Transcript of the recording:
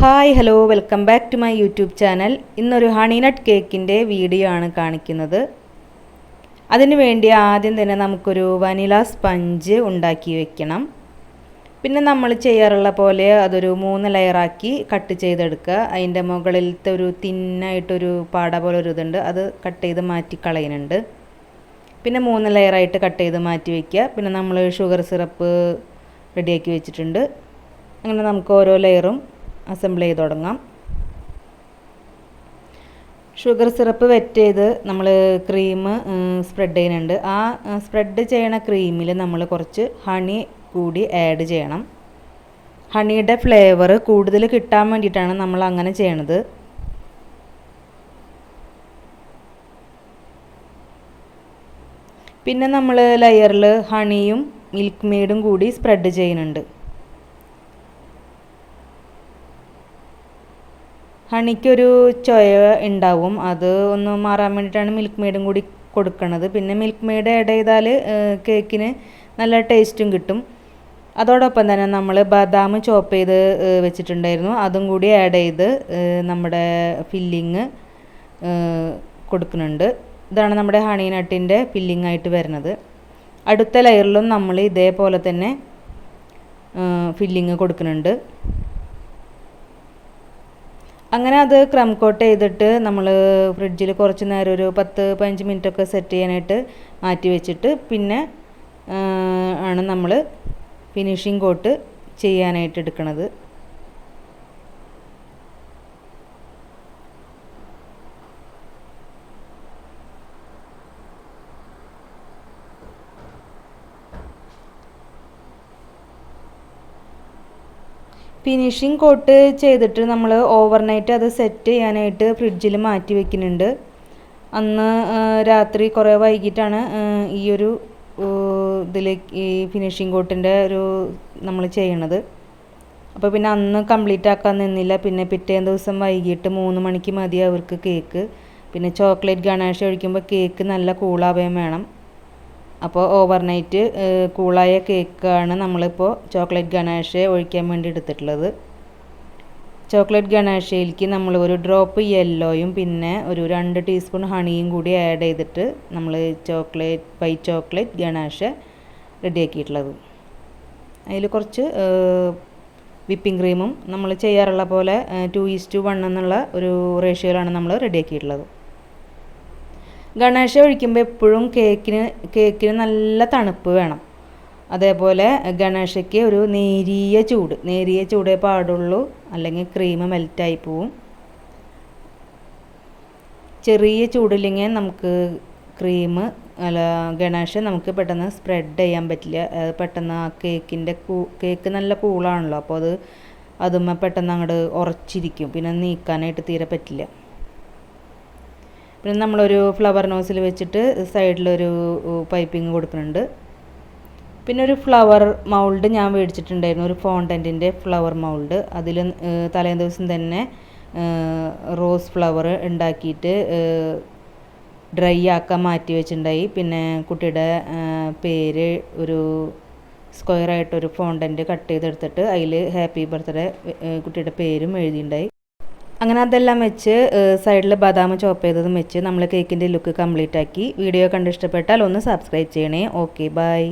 Hi hello welcome back to my YouTube channel. ഇന്നൊരു honey nut കേക്കിൻ്റെ video ആണ് കാണിക്കുന്നത്. അതിനു വേണ്ടി ആദ്യം തന്നെ നമുക്കൊരു വനില സ്പഞ്ച് ഉണ്ടാക്കി വെക്കണം. പിന്നെ നമ്മൾ ചെയ്യാറുള്ള പോലെ അതൊരു 3 ലെയറാക്കി കട്ട് ചെയ്തെടുക്കുക. അതിൻ്റെ മുകളിലത്തെ ഒരു തിന്നായിട്ടൊരു പാട പോലെ ഒരു ഇതുണ്ട്, അത് കട്ട് ചെയ്ത് മാറ്റി കളയുന്നുണ്ട്. പിന്നെ 3 ലെയറായിട്ട് കട്ട് ചെയ്ത് മാറ്റി വയ്ക്കുക. പിന്നെ നമ്മൾ ഷുഗർ സിറപ്പ് റെഡിയാക്കി വെച്ചിട്ടുണ്ട്. അങ്ങനെ നമുക്ക് ഓരോ ലെയറും അസംബിൾ ചെയ്ത് തുടങ്ങാം. ഷുഗർ സിറപ്പ് വെറ്റ് ചെയ്ത് നമ്മൾ ക്രീം സ്പ്രെഡ് ചെയ്യുന്നുണ്ട്. ആ സ്പ്രെഡ് ചെയ്യണ ക്രീമിൽ നമ്മൾ കുറച്ച് ഹണി കൂടി ആഡ് ചെയ്യണം. ഹണിയുടെ ഫ്ലേവർ കൂടുതൽ കിട്ടാൻ വേണ്ടിയിട്ടാണ് നമ്മൾ അങ്ങനെ ചെയ്യണത്. പിന്നെ നമ്മൾ ലെയറിൽ ഹണിയും മിൽക്ക് മെയ്ഡും കൂടി സ്പ്രെഡ് ചെയ്യുന്നുണ്ട്. ഹണിക്കൊരു ചൊയ ഉണ്ടാവും, അത് ഒന്ന് മാറാൻ വേണ്ടിയിട്ടാണ് മിൽക്ക് മെയ്ഡും കൂടി കൊടുക്കുന്നത്. പിന്നെ മിൽക്ക് മെയ്ഡ് ആഡ് ചെയ്താൽ കേക്കിന് നല്ല ടേസ്റ്റും കിട്ടും. അതോടൊപ്പം തന്നെ നമ്മൾ ബദാം ചോപ്പ് ചെയ്ത് വെച്ചിട്ടുണ്ടായിരുന്നു, അതും കൂടി ആഡ് ചെയ്ത് നമ്മുടെ ഫില്ലിങ് കൊടുക്കുന്നുണ്ട്. ഇതാണ് നമ്മുടെ ഹണി നട്ടിൻ്റെ ഫില്ലിംഗ് ആയിട്ട് വരുന്നത്. അടുത്ത ലെയറിലും നമ്മൾ ഇതേപോലെ തന്നെ ഫില്ലിങ് കൊടുക്കുന്നുണ്ട്. അങ്ങനെ അത് ക്രം കോട്ട് ചെയ്തിട്ട് നമ്മൾ ഫ്രിഡ്ജിൽ കുറച്ച് നേരം ഒരു 10-15 മിനിറ്റൊക്കെ സെറ്റ് ചെയ്യാനായിട്ട് മാറ്റി വെച്ചിട്ട് പിന്നെ ആണ് നമ്മൾ ഫിനിഷിംഗ് കോട്ട് ചെയ്യാനായിട്ട് എടുക്കുന്നത്. ഫിനിഷിംഗ് കോട്ട് ചെയ്തിട്ട് നമ്മൾ ഓവർനൈറ്റ് അത് സെറ്റ് ചെയ്യാനായിട്ട് ഫ്രിഡ്ജിൽ മാറ്റി വെക്കുന്നുണ്ട്. അന്ന് രാത്രി കുറേ വൈകിട്ടാണ് ഈ ഒരു ഇതിലേക്ക് ഈ ഫിനിഷിംഗ് കോട്ടിൻ്റെ ഒരു നമ്മൾ ചെയ്യണത്. അപ്പോൾ പിന്നെ അന്ന് കംപ്ലീറ്റ് ആക്കാൻ നിന്നില്ല. പിന്നെ പിറ്റേ ദിവസം വൈകിട്ട് 3 മണിക്ക് മതി അവർക്ക് കേക്ക്. പിന്നെ ചോക്ലേറ്റ് ഗണേഷ് ഒഴിക്കുമ്പോൾ കേക്ക് നല്ല കൂളാവുകയും വേണം. അപ്പോൾ ഓവർനൈറ്റ് കൂളായ കേക്കാണ് നമ്മളിപ്പോൾ ചോക്ലേറ്റ് ഗണേഷ് ഒഴിക്കാൻ വേണ്ടി എടുത്തിട്ടുള്ളത്. ചോക്ലേറ്റ് ഗണേഷയിലേക്ക് നമ്മൾ ഒരു ഡ്രോപ്പ് യെല്ലോയും പിന്നെ ഒരു 2 ടീസ്പൂൺ ഹണിയും കൂടി ആഡ് ചെയ്തിട്ട് നമ്മൾ വൈറ്റ് ചോക്ലേറ്റ് ഗണേഷ് റെഡിയാക്കിയിട്ടുള്ളത്. അതിൽ കുറച്ച് വിപ്പിംഗ് ക്രീമും നമ്മൾ ചെയ്യാറുള്ള പോലെ 2:1 എന്നുള്ള ഒരു റേഷ്യോയിലാണ് നമ്മൾ റെഡിയാക്കിയിട്ടുള്ളത്. ഗണേഷ ഒഴിക്കുമ്പോൾ എപ്പോഴും കേക്കിന് നല്ല തണുപ്പ് വേണം. അതേപോലെ ഗണേഷയ്ക്ക് ഒരു നേരിയ ചൂടേ പാടുള്ളൂ, അല്ലെങ്കിൽ ക്രീം മെൽറ്റായി പോവും. ചെറിയ ചൂടില്ലെങ്കിൽ നമുക്ക് ഗണേഷ നമുക്ക് പെട്ടെന്ന് സ്പ്രെഡ് ചെയ്യാൻ പറ്റില്ല. പെട്ടെന്ന് ആ കേക്ക് നല്ല കൂളാണല്ലോ, അപ്പോൾ അതുമ്മ പെട്ടെന്ന് അങ്ങോട്ട് ഉറച്ചിരിക്കും, പിന്നെ നീക്കാനായിട്ട് തീരെ പറ്റില്ല. പിന്നെ നമ്മളൊരു ഫ്ലവർ നോസിൽ വെച്ചിട്ട് സൈഡിലൊരു പൈപ്പിംഗ് കൊടുക്കുന്നുണ്ട്. പിന്നെ ഒരു ഫ്ലവർ മൗൾഡ് ഞാൻ മേടിച്ചിട്ടുണ്ടായിരുന്നു, ഒരു ഫോണ്ടൻറ്റിൻ്റെ ഫ്ലവർ മൗൾഡ്. അതിൽ തലേ ദിവസം തന്നെ റോസ് ഫ്ലവർ ഉണ്ടാക്കിയിട്ട് ഡ്രൈ ആക്കാൻ മാറ്റി വെച്ചിട്ടുണ്ടായി. പിന്നെ കുട്ടിയുടെ പേര് ഒരു സ്ക്വയറായിട്ടൊരു ഫോണ്ടൻറ്റ് കട്ട് ചെയ്തെടുത്തിട്ട് അതിൽ ഹാപ്പി ബർത്ത്ഡേ കുട്ടിയുടെ പേരും എഴുതിയിട്ടുണ്ടായി. അങ്ങനെ അതെല്ലാം വെച്ച് സൈഡിൽ ബദാം ചോപ്പ് ചെയ്തതും വെച്ച് നമ്മൾ കേക്കിൻ്റെ ലുക്ക് കംപ്ലീറ്റ് ആക്കി. വീഡിയോ കണ്ട് ഇഷ്ടപ്പെട്ടാൽ ഒന്ന് സബ്സ്ക്രൈബ് ചെയ്യണേ. Okay, by.